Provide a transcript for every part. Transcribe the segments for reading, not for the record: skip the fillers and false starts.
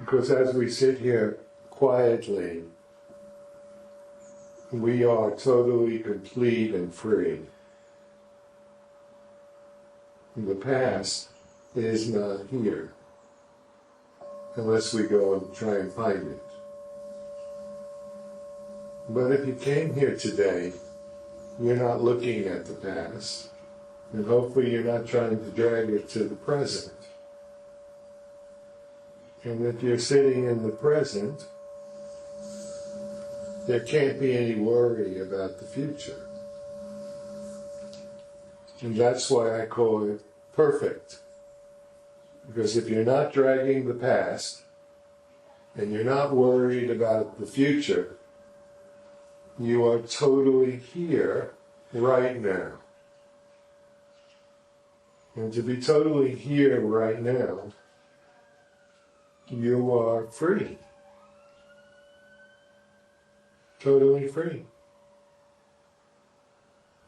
Because as we sit here quietly, we are totally complete and free. The past is not here, unless we go and try and find it. But if you came here today, you're not looking at the past, and hopefully you're not trying to drag it to the present. And if you're sitting in the present, there can't be any worry about the future. And that's why I call it perfect. Because if you're not dragging the past, and you're not worried about the future, you are totally here right now. And to be totally here right now, you are free. Totally free.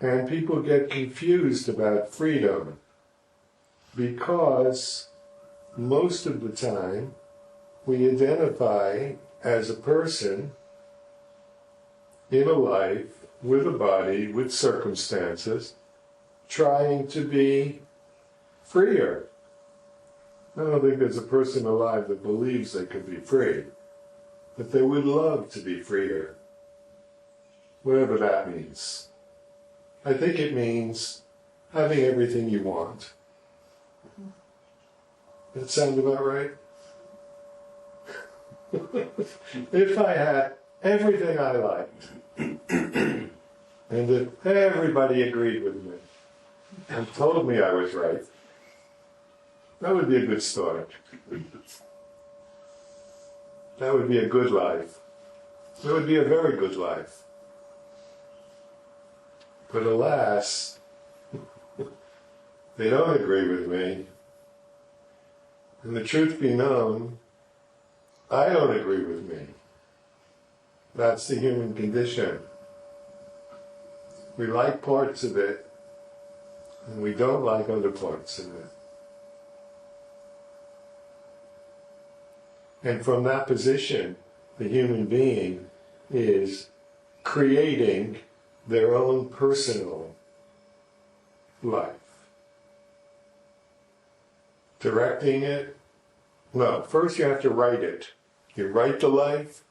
And people get confused about freedom because most of the time we identify as a person in a life, with a body, with circumstances, trying to be freer. I don't think there's a person alive that believes they could be free, but they would love to be freer. Whatever that means. I think it means having everything you want. That sound about right? If I had everything I liked, and if everybody agreed with me, and told me I was right, that would be a good start. That would be a good life. That would be a very good life. But alas, they don't agree with me. And the truth be known, I don't agree with me. That's the human condition. We like parts of it, and we don't like other parts of it. And from that position, the human being is creating their own personal life. Directing it? No, first you have to write it. You write the life,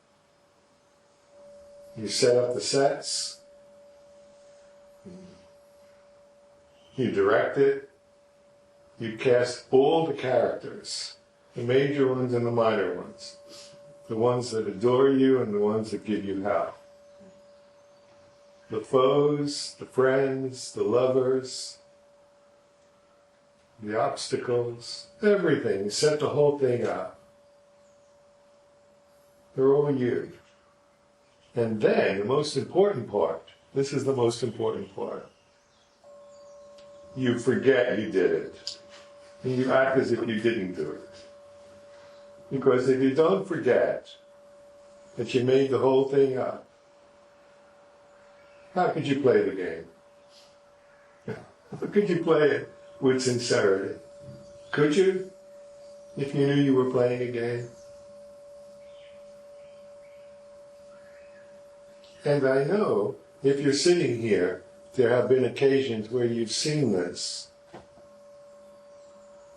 you set up the sets, you direct it, you cast all the characters, the major ones and the minor ones, the ones that adore you and the ones that give you hell. The foes, the friends, the lovers, the obstacles, everything. You set the whole thing up. They're all you. And then, the most important part, this is the most important part, you forget you did it. And you act as if you didn't do it. Because if you don't forget that you made the whole thing up, how could you play the game? How could you play it with sincerity? Could you? If you knew you were playing a game? And I know, if you're sitting here, there have been occasions where you've seen this,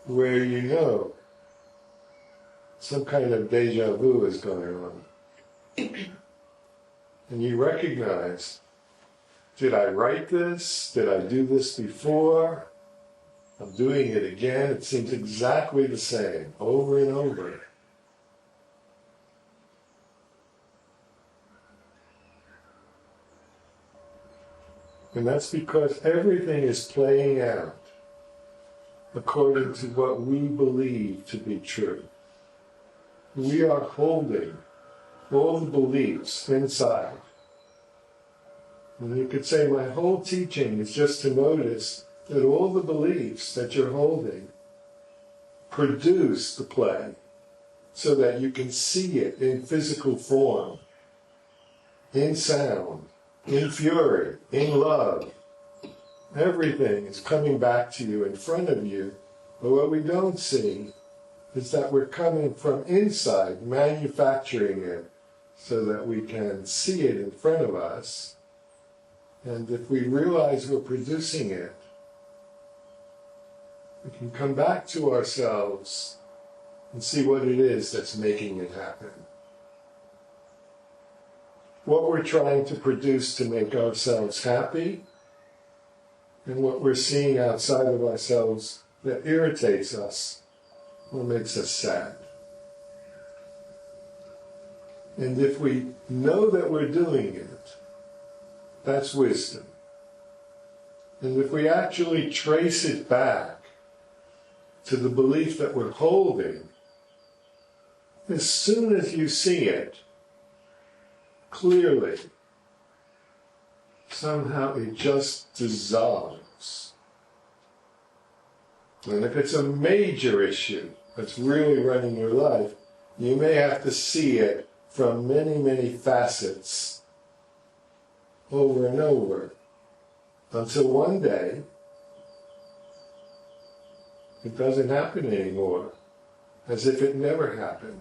where you know some kind of deja vu is going on. And you recognize, did I write this? Did I do this before? I'm doing it again. It seems exactly the same, over and over. And that's because everything is playing out according to what we believe to be true. We are holding all the beliefs inside. And you could say my whole teaching is just to notice that all the beliefs that you're holding produce the play so that you can see it in physical form, in sound, in fury, in love. Everything is coming back to you in front of you, but what we don't see is that we're coming from inside, manufacturing it so that we can see it in front of us. And if we realize we're producing it, we can come back to ourselves and see what it is that's making it happen. What we're trying to produce to make ourselves happy, and what we're seeing outside of ourselves that irritates us or makes us sad. And if we know that we're doing it, that's wisdom. And if we actually trace it back to the belief that we're holding, as soon as you see it clearly, somehow it just dissolves. And if it's a major issue that's really running your life, you may have to see it from many, many facets over and over, until one day it doesn't happen anymore, as if it never happened.